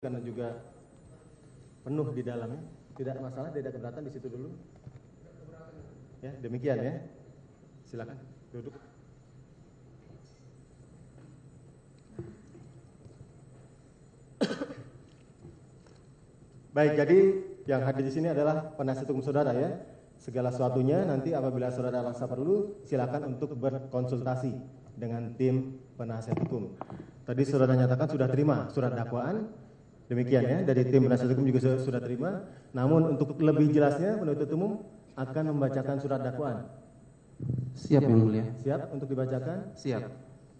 karena juga penuh di dalamnya. Tidak masalah, tidak keberatan di situ dulu. Ya, demikian ya. Silakan duduk. Baik, jadi yang hadir di sini adalah penasihat hukum saudara ya. Segala sesuatunya nanti apabila saudara rasa perlu, silakan untuk berkonsultasi dengan tim penasihat hukum. Tadi saudara nyatakan sudah terima surat dakwaan. Demikian ya, dari tim penasihat hukum juga sudah terima. Namun untuk lebih jelasnya, penuntut umum akan membacakan surat dakwaan. Siap yang mulia. Siap untuk dibacakan? Siap.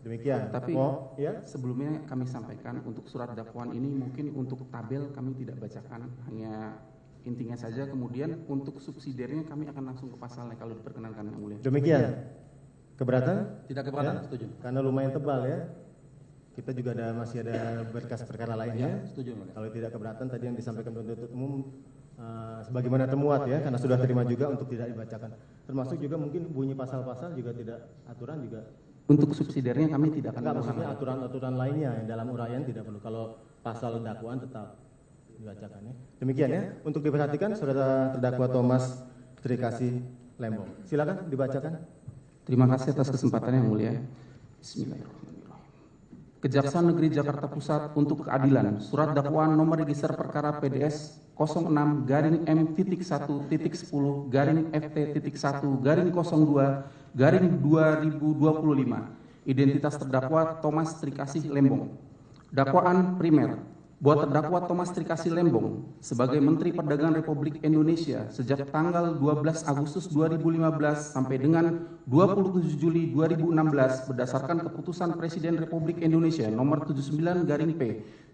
Demikian. Tapi ya? sebelumnya kami sampaikan untuk surat dakwaan ini mungkin untuk tabel kami tidak bacakan, hanya intinya saja. Kemudian untuk subsidiarnya kami akan langsung ke pasalnya kalau diperkenankan yang mulia. Demikian. Keberatan? Tidak keberatan, Ya? setuju. Karena lumayan tebal ya. Kita juga masih ada berkas perkara lainnya. Ya, setuju. Kalau tidak keberatan tadi yang disampaikan penuntut umum sebagaimana termuat ya, karena sudah terima juga untuk tidak dibacakan. Termasuk juga mungkin bunyi pasal-pasal juga tidak, aturan juga. Untuk subsidiarnya kami tidak akan. Enggak, maksudnya aturan-aturan lainnya yang dalam uraian tidak perlu. Kalau pasal dakwaan tetap dibacakan ya. Demikian ya. Untuk diperhatikan saudara terdakwa Thomas Trikasih Lembong. Silakan dibacakan. Terima kasih atas kesempatan yang mulia. Bismillahirrahmanirrahim. Kejaksaan Negeri Jakarta Pusat untuk keadilan, surat dakwaan nomor register perkara PDS 06-MFT.1-10-2-FT.2-2025. Identitas terdakwa Thomas Trikasih Lembong. Dakwaan primer bahwa terdakwa Thomas Trikasih Lembong sebagai Menteri Perdagangan Republik Indonesia sejak tanggal 12 Agustus 2015 sampai dengan 27 Juli 2016 berdasarkan keputusan Presiden Republik Indonesia nomor 79/P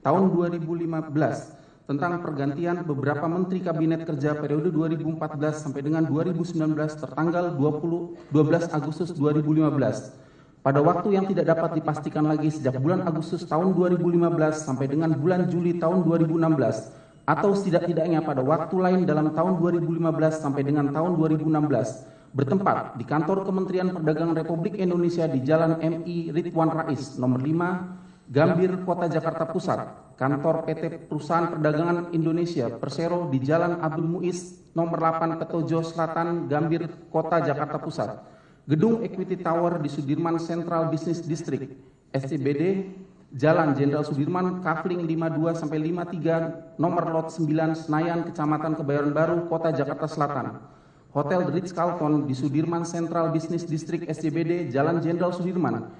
tahun 2015 tentang pergantian beberapa Menteri Kabinet Kerja periode 2014 sampai dengan 2019 tertanggal 12 Agustus 2015. Pada waktu yang tidak dapat dipastikan lagi sejak bulan Agustus tahun 2015 sampai dengan bulan Juli tahun 2016 atau setidak-tidaknya pada waktu lain dalam tahun 2015 sampai dengan tahun 2016 bertempat di kantor Kementerian Perdagangan Republik Indonesia di Jalan MI Ridwan Rais nomor 5 Gambir Kota Jakarta Pusat, kantor PT Perusahaan Perdagangan Indonesia Persero di Jalan Abdul Muiz nomor 8 Petojo Selatan Gambir Kota Jakarta Pusat. Gedung Equity Tower di Sudirman Central Business District, SCBD, Jalan Jenderal Sudirman, Kafling 52-53, nomor lot 9, Senayan, Kecamatan Kebayoran Baru, Kota Jakarta Selatan. Hotel The Ritz-Carlton di Sudirman Central Business District, SCBD, Jalan Jenderal Sudirman,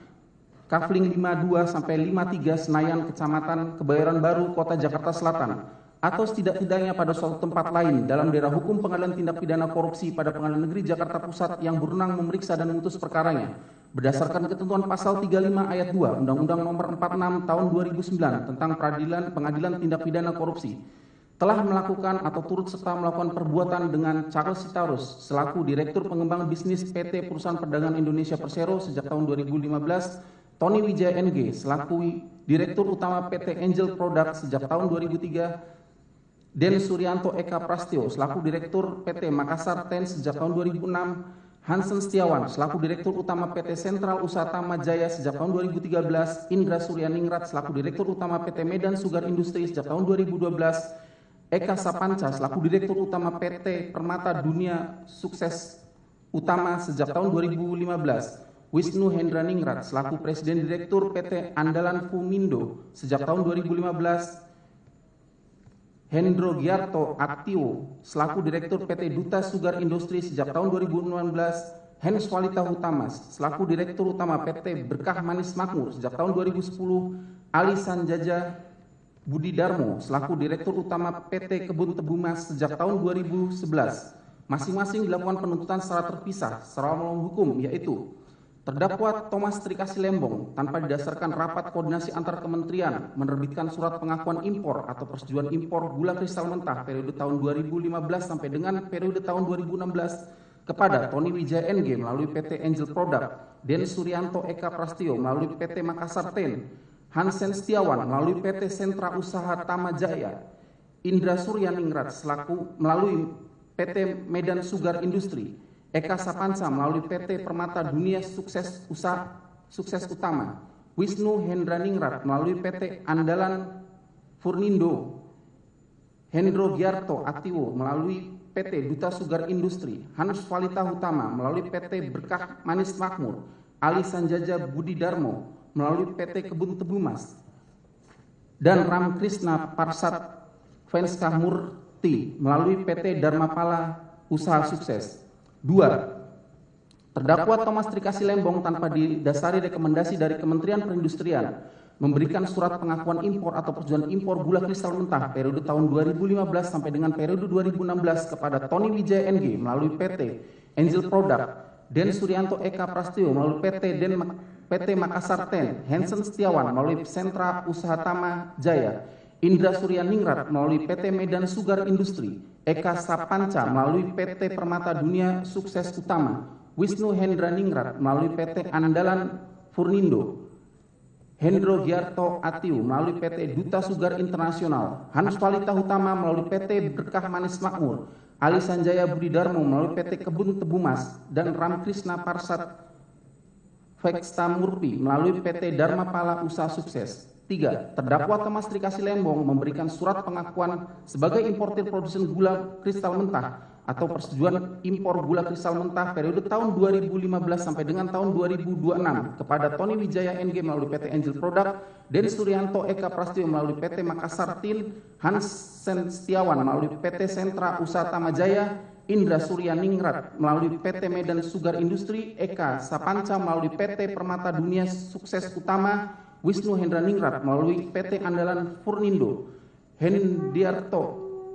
Kafling 52-53, Senayan, Kecamatan Kebayoran Baru, Kota Jakarta Selatan. Atau setidak-tidaknya pada suatu tempat lain dalam daerah hukum pengadilan tindak pidana korupsi pada Pengadilan Negeri Jakarta Pusat yang berwenang memeriksa dan memutus perkaranya berdasarkan ketentuan pasal 35 ayat 2 Undang-Undang Nomor 46 Tahun 2009 tentang Pengadilan Tindak Pidana Korupsi telah melakukan atau turut serta melakukan perbuatan dengan Charles Sitarus selaku Direktur Pengembang Bisnis PT Perusahaan Perdagangan Indonesia Persero sejak tahun 2015, Tony Wijaya NG selaku Direktur Utama PT Angel Product sejak tahun 2003, Den Suryanto Eka Prastyo selaku Direktur PT Makassar Ten sejak tahun 2006, Hansen Setiawan selaku Direktur Utama PT Sentral Usaha Tama Jaya sejak tahun 2013, Indra Suryaningrat selaku Direktur Utama PT Medan Sugar Industri sejak tahun 2012, Eka Sapanca selaku Direktur Utama PT Permata Dunia Sukses Utama sejak tahun 2015, Wisnu Hendraningrat selaku Presiden Direktur PT Andalan Fumindo sejak tahun 2015, Hendro Giarto Aktio selaku Direktur PT Duta Sugar Industri sejak tahun 2019, Hens Walita Hutamas selaku Direktur Utama PT Berkah Manis Makmur sejak tahun 2010, Ali Sanjaja Budi Darmo selaku Direktur Utama PT Kebun Tebu Mas sejak tahun 2011. Masing-masing dilakukan penuntutan secara terpisah secara melawan hukum, yaitu terdakwa Thomas Trikasih Lembong tanpa didasarkan rapat koordinasi antar kementerian menerbitkan surat pengakuan impor atau persetujuan impor gula kristal mentah periode tahun 2015 sampai dengan periode tahun 2016 kepada Tony Wijaya NG melalui PT Angel Product, Den Suryanto Eka Prastyo melalui PT Makassar Ten, Hansen Setiawan melalui PT Sentra Usaha Tama Jaya, Indra Suryaningrat selaku melalui PT Medan Sugar Industri, Eka Sapanca melalui PT Permata Dunia Sukses Utama, Wisnu Hendraningrat melalui PT Andalan Furnindo Hendro Giarto Atiwo melalui PT Duta Sugar Industri, Hanus Valita Hutama melalui PT Berkah Manis Makmur, Ali Sanjaja Budi Darmo melalui PT Kebun Tebu Mas, dan Ram Krishna Parsat Venskah Murti melalui PT Dharmapala Usaha Sukses. 2. Terdakwa Thomas Trikasi Lembong tanpa didasari rekomendasi dari Kementerian Perindustrian memberikan surat pengakuan impor atau persetujuan impor gula kristal mentah periode tahun 2015 sampai dengan periode 2016 kepada Tony Wijaya NG melalui PT Angel Product, Den Suryanto Eka Prastio melalui PT Makassar Ten, Hansen Setiawan melalui Sentra Usaha Tama Jaya, Indra Surya Ningrat melalui PT Medan Sugar Industri, Eka Sapanca melalui PT Permata Dunia Sukses Utama, Wisnu Hendra Ningrat melalui PT Andalan Furnindo, Hendro Giarto Atiu melalui PT Duta Sugar Internasional, Hanus Valita Hutama melalui PT Berkah Manis Makmur, Ali Sanjaya Budi Darmo melalui PT Kebun Tebu Mas, dan Ram Krishna Parsat Veksta Murpi melalui PT Dharmapala Usaha Sukses. 3. Terdakwa Thomas Trikasi Lembong memberikan surat pengakuan sebagai importir produsen gula kristal mentah atau persetujuan impor gula kristal mentah periode tahun 2015 sampai dengan tahun 2026 kepada Tony Wijaya NG melalui PT Angel Product, Den Suryanto Eka Prastio melalui PT Makassar Tin, Hansen Setiawan melalui PT Sentra Usaha Tamajaya, Indra Surya Ningrat melalui PT Medan Sugar Industri, Eka Sapanca melalui PT Permata Dunia Sukses Utama, Wisnu Hendra Ningrat melalui PT Andalan Furnindo,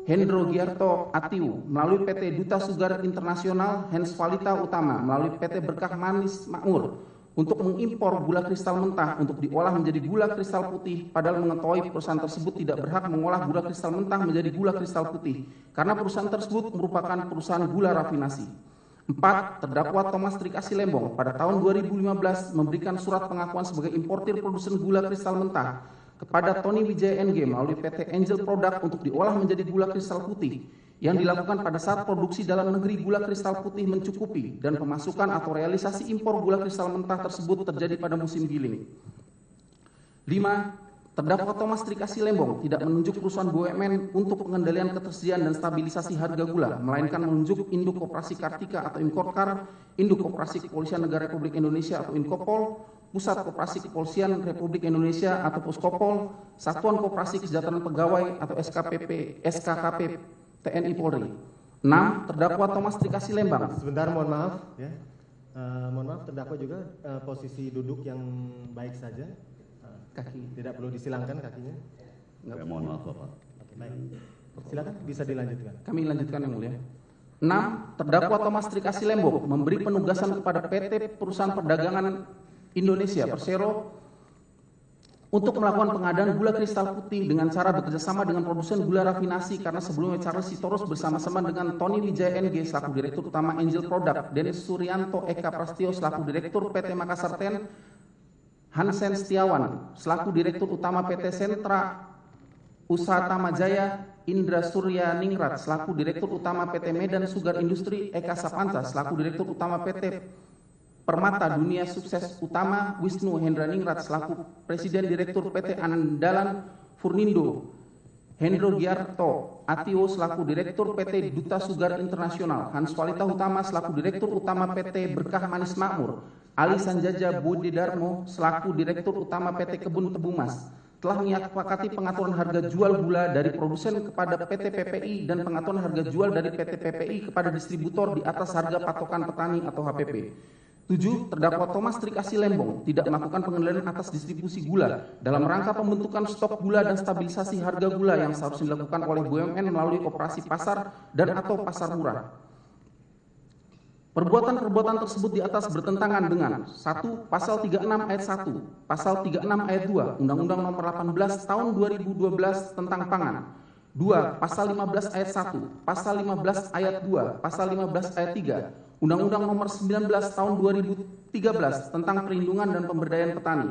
Hendro Giarto Atiu melalui PT Duta Sugar Internasional, Hans Valita Utama melalui PT Berkah Manis Makmur untuk mengimpor gula kristal mentah untuk diolah menjadi gula kristal putih, padahal mengetahui perusahaan tersebut tidak berhak mengolah gula kristal mentah menjadi gula kristal putih karena perusahaan tersebut merupakan perusahaan gula rafinasi. 4. Terdakwa Thomas Trikasi Lembong pada tahun 2015 memberikan surat pengakuan sebagai importir produsen gula kristal mentah kepada Tony Wijaya NG melalui PT Angel Product untuk diolah menjadi gula kristal putih yang dilakukan pada saat produksi dalam negeri gula kristal putih mencukupi dan pemasukan atau realisasi impor gula kristal mentah tersebut terjadi pada musim giling. 5. Terdakwa Thomas Trikasi Lembong tidak menunjuk perusahaan BUMN untuk pengendalian ketersediaan dan stabilisasi harga gula, melainkan menunjuk Induk Koperasi Kartika atau Inkorkar, Induk Koperasi Kepolisian Negara Republik Indonesia atau Inkopol, Pusat Koperasi Kepolisian Republik Indonesia atau Puskopol, Satuan Koperasi Kesejahteraan Pegawai atau SKKP TNI Polri. 6. Terdakwa Thomas Trikasi Lembong. Sebentar, mohon maaf ya. Mohon maaf, terdakwa juga posisi duduk yang baik saja. Kaki. Tidak perlu disilangkan kakinya. Ya, mohon maaf Bapak. Oke, baik. Silakan bisa dilanjutkan. Kami lanjutkan yang mulia. 6. Terdakwa Thomas Trikasi Lembong memberi penugasan kepada PT Perusahaan Perdagangan Indonesia Persero untuk melakukan pengadaan gula kristal putih dengan cara bekerjasama dengan produsen gula rafinasi karena sebelumnya Charles Sitorus bersama-sama dengan Tony Wijaya NG selaku Direktur Utama Angel Product, Dennis Suryanto Eka Prastio selaku Direktur PT Makassar Ten, Hansen Setiawan selaku Direktur Utama PT Sentra Usaha Tamajaya, Indra Surya Ningrat selaku Direktur Utama PT Medan Sugar Industri, Eka Sapanca selaku Direktur Utama PT Permata Dunia Sukses Utama, Wisnu Hendra Ningrat selaku Presiden Direktur PT Andalan Furnindo, Hendro Giarto Atio selaku Direktur PT Duta Sugar Internasional, Hanus Valita Hutama selaku Direktur Utama PT Berkah Manis Makmur, Ali Sanjaja Budi Darmo selaku Direktur Utama PT Kebun Tebu Mas telah menyepakati pengaturan harga jual gula dari produsen kepada PT PPI dan pengaturan harga jual dari PT PPI kepada distributor di atas harga patokan petani atau HPP. 7. Terdakwa Thomas Trikasi Lembong tidak melakukan pengendalian atas distribusi gula dalam rangka pembentukan stok gula dan stabilisasi harga gula yang seharusnya dilakukan oleh BUMN melalui operasi pasar dan atau pasar murah. Perbuatan-perbuatan tersebut di atas bertentangan dengan 1. Pasal 36 ayat 1, Pasal 36 ayat 2, Undang-Undang Nomor 18 Tahun 2012 tentang Pangan. 2. Pasal 15 ayat 1, Pasal 15 ayat 2, Pasal 15 ayat 3, Undang-Undang Nomor 19 Tahun 2013 tentang Perlindungan dan Pemberdayaan Petani.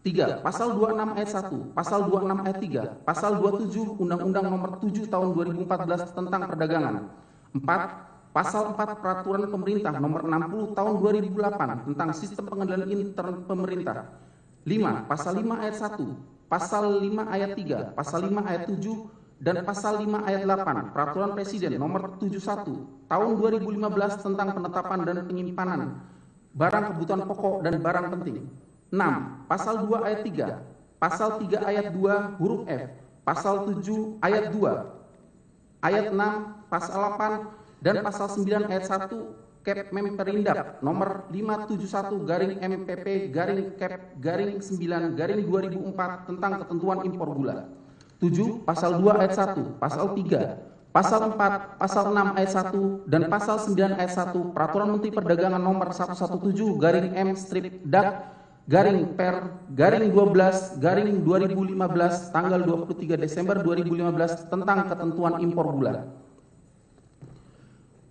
3. Pasal 26 ayat 1, Pasal 26 ayat 3, Pasal 27 Undang-Undang Nomor 7 Tahun 2014 tentang Perdagangan. 4. Pasal 4 Peraturan Pemerintah Nomor 60 Tahun 2008 tentang Sistem Pengendalian Intern Pemerintah. 5. Pasal 5 ayat 1, Pasal 5 ayat 3, Pasal 5 ayat 7, dan Pasal 5 ayat 8 Peraturan Presiden Nomor 71 Tahun 2015 tentang penetapan dan penyimpanan barang kebutuhan pokok dan barang penting. 6. Pasal 2 ayat 3, Pasal 3 ayat 2 huruf F, Pasal 7 ayat 2, ayat 6, Pasal 8, dan Pasal 9 ayat 1 Kep Memperindap nomor 571 garing MPP garing Kep garing 9 garing 2004 tentang ketentuan impor gula. 7. Pasal 2 ayat 1, Pasal 3, Pasal 4, Pasal 6 ayat 1, dan Pasal 9 ayat 1 Peraturan Menteri Perdagangan nomor 117 garing M strip dak garing per garing 12 garing 2015 tanggal 23 Desember 2015 tentang ketentuan impor gula.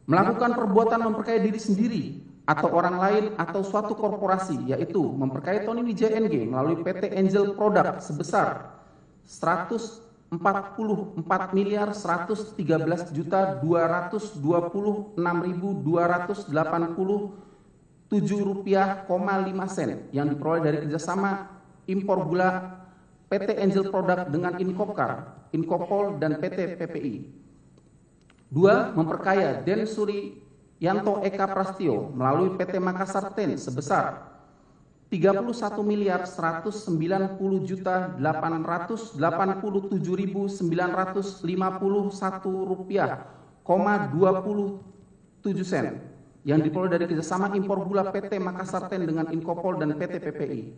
Melakukan perbuatan memperkaya diri sendiri atau orang lain atau suatu korporasi, yaitu memperkaya Tony Wijaya NG melalui PT Angel Product sebesar 144.213.226.287,5 rupiah, yang diperoleh dari kerjasama impor gula PT Angel Product dengan Inkopkar, Inkopol, dan PT PPI. 2. Memperkaya Den Suryanto Eka Prastio melalui PT Makassar Ten sebesar 31.190.887.951 rupiah,27 yang diperoleh dari kerjasama impor gula PT Makassar Ten dengan Inkopol dan PT PPI.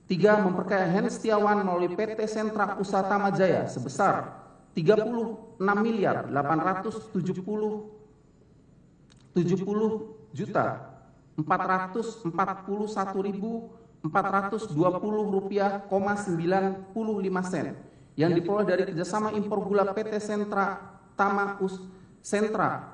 3. Memperkaya Hen Setiawan melalui PT Sentra Usaha Tama Jaya sebesar 36.870.441.420 rupiah,95 yang diperoleh dari kerjasama impor gula PT Sentra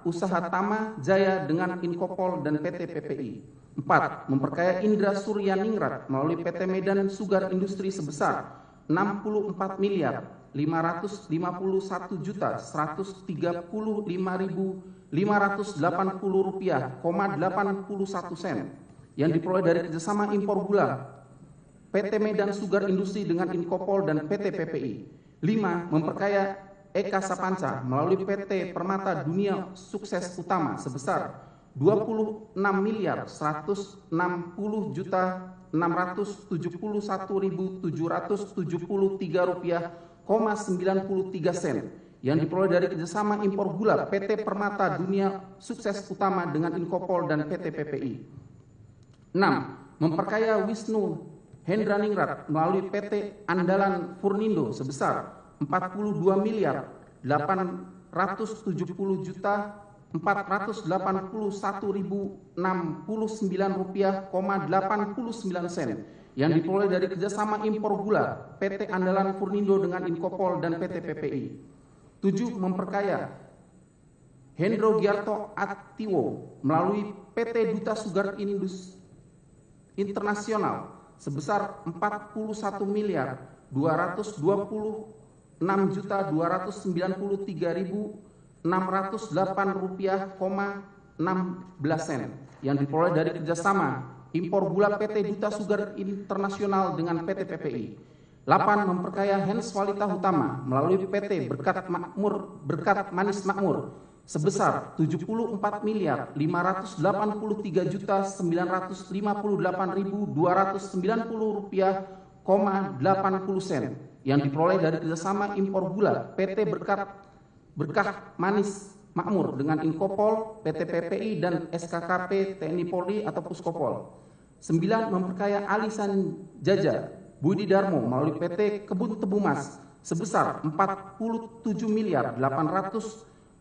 Usaha Tama Jaya dengan Inkopol dan PT PPI. 4. Memperkaya Indra Suryaningrat melalui PT Medan Sugar Industri sebesar 64.535.135.580 rupiah,81 yang diperoleh dari kerjasama impor gula PT Medan Sugar Industri dengan Inkopol dan PT PPI. 5. Memperkaya Eka Sapanca melalui PT Permata Dunia Sukses Utama sebesar 26.160.671.773 rupiah,93 yang diperoleh dari kerjasama impor gula PT Permata Dunia Sukses Utama dengan Inkopol dan PT PPI. 6. Memperkaya Wisnu Hendraningrat melalui PT Andalan Furnindo sebesar 42.870.481.069 rupiah,89 yang diperoleh dari kerjasama impor gula PT Andalan Furnindo dengan Inkopol dan PT PPI. 7. Memperkaya Hendro Giarto Atiwo melalui PT Duta Sugar Internasional sebesar 41.226.293.608 rupiah,16 yang diperoleh dari kerjasama impor gula PT Duta Sugar Internasional dengan PT PPI. 8. Memperkaya Hens Walita Hutama melalui PT Berkat Manis Makmur sebesar 74.053.958.290 rupiah,80 yang diperoleh dari kerjasama impor gula PT Berkah Manis Makmur dengan Inkopol, PT PPI, dan SKKP TNI Polri atau Puskopol. 9. Memperkaya Alisan Jaja Budi Darmo melalui PT Kebun Tebu Mas sebesar 47.068.288.631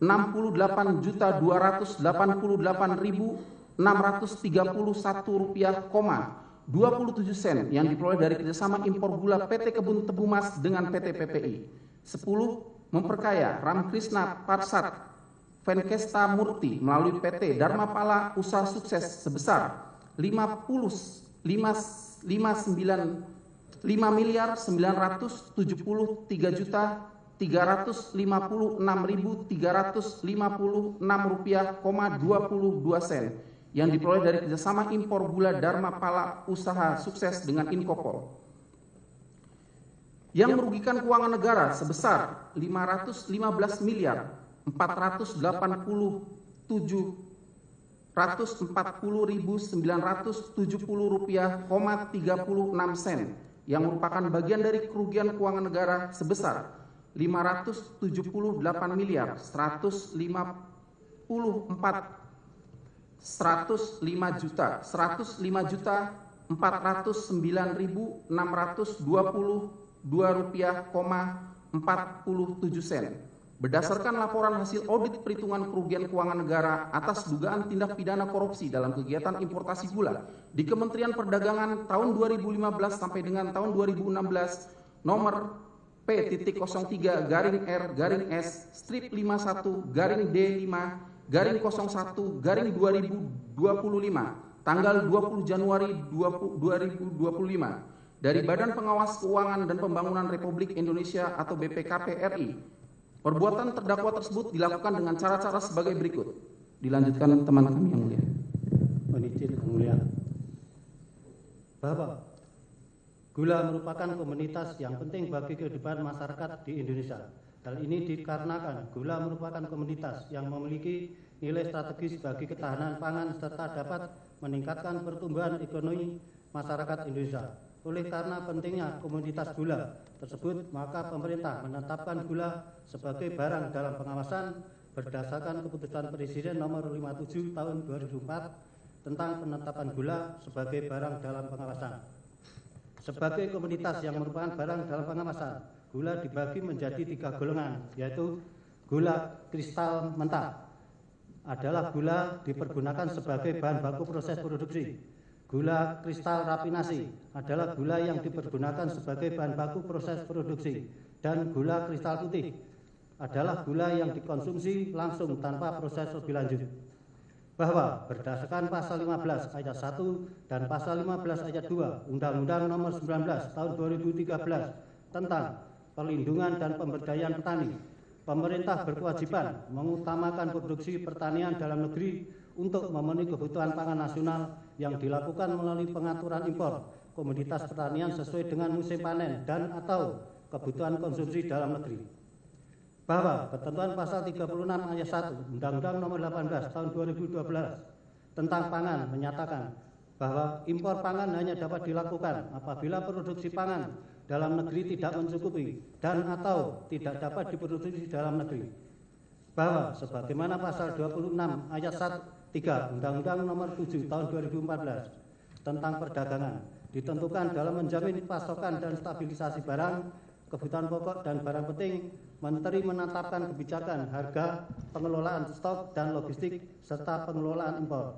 rupiah,27 yang diperoleh dari kerjasama impor gula PT Kebun Tebu Mas dengan PT PPI. 10. Memperkaya Ramkrishna Parsat Venkesta Murti melalui PT Dharma Pala Usaha Sukses sebesar 5.973.356.356 rupiah,22 yang diperoleh dari kerjasama impor gula Dharma Pala Usaha Sukses dengan Inkopol. yang merugikan keuangan negara sebesar 515 miliar 447.970 rupiah,36 sen yang merupakan bagian dari kerugian keuangan negara sebesar 578 miliar 105 juta 409.622 rupiah,47 sen berdasarkan laporan hasil audit perhitungan kerugian keuangan negara atas dugaan tindak pidana korupsi dalam kegiatan importasi gula di Kementerian Perdagangan tahun 2015 sampai dengan tahun 2016 nomor P.01-R-S/51-D5-01-2025 tanggal 20 Januari 2025 dari Badan Pengawas Keuangan dan Pembangunan Republik Indonesia atau BPKP RI. Perbuatan terdakwa tersebut dilakukan dengan cara-cara sebagai berikut. Dilanjutkan teman kami yang mulia. Mohon izin yang mulia. Bahwa gula merupakan komoditas yang penting bagi kehidupan masyarakat di Indonesia. Hal ini dikarenakan gula merupakan komoditas yang memiliki nilai strategis bagi ketahanan pangan serta dapat meningkatkan pertumbuhan ekonomi masyarakat Indonesia. Oleh karena pentingnya komoditas gula tersebut, maka pemerintah menetapkan gula sebagai barang dalam pengawasan berdasarkan keputusan Presiden nomor 57 tahun 2004 tentang penetapan gula sebagai barang dalam pengawasan. Sebagai komoditas yang merupakan barang dalam pengawasan, gula dibagi menjadi 3 golongan, yaitu gula kristal mentah adalah gula dipergunakan sebagai bahan baku proses produksi. Gula kristal rafinasi adalah gula yang dipergunakan sebagai bahan baku proses produksi, dan gula kristal putih adalah gula yang dikonsumsi langsung tanpa proses lebih lanjut. Bahwa berdasarkan pasal 15 ayat 1 dan pasal 15 ayat 2 Undang-Undang Nomor 19 Tahun 2013 tentang Perlindungan dan Pemberdayaan Petani, pemerintah berkewajiban mengutamakan produksi pertanian dalam negeri untuk memenuhi kebutuhan pangan nasional yang dilakukan melalui pengaturan impor komoditas pertanian sesuai dengan musim panen dan atau kebutuhan konsumsi dalam negeri. Bahwa ketentuan pasal 36 ayat 1 Undang-Undang Nomor 18 Tahun 2012 tentang pangan menyatakan bahwa impor pangan hanya dapat dilakukan apabila produksi pangan dalam negeri tidak mencukupi dan atau tidak dapat diproduksi dalam negeri. Bahwa sebagaimana pasal 26 ayat 3 Undang-Undang Nomor 7 Tahun 2014 tentang perdagangan ditentukan dalam menjamin pasokan dan stabilisasi barang, kebutuhan pokok dan barang penting, Menteri menetapkan kebijakan harga, pengelolaan stok dan logistik serta pengelolaan impor.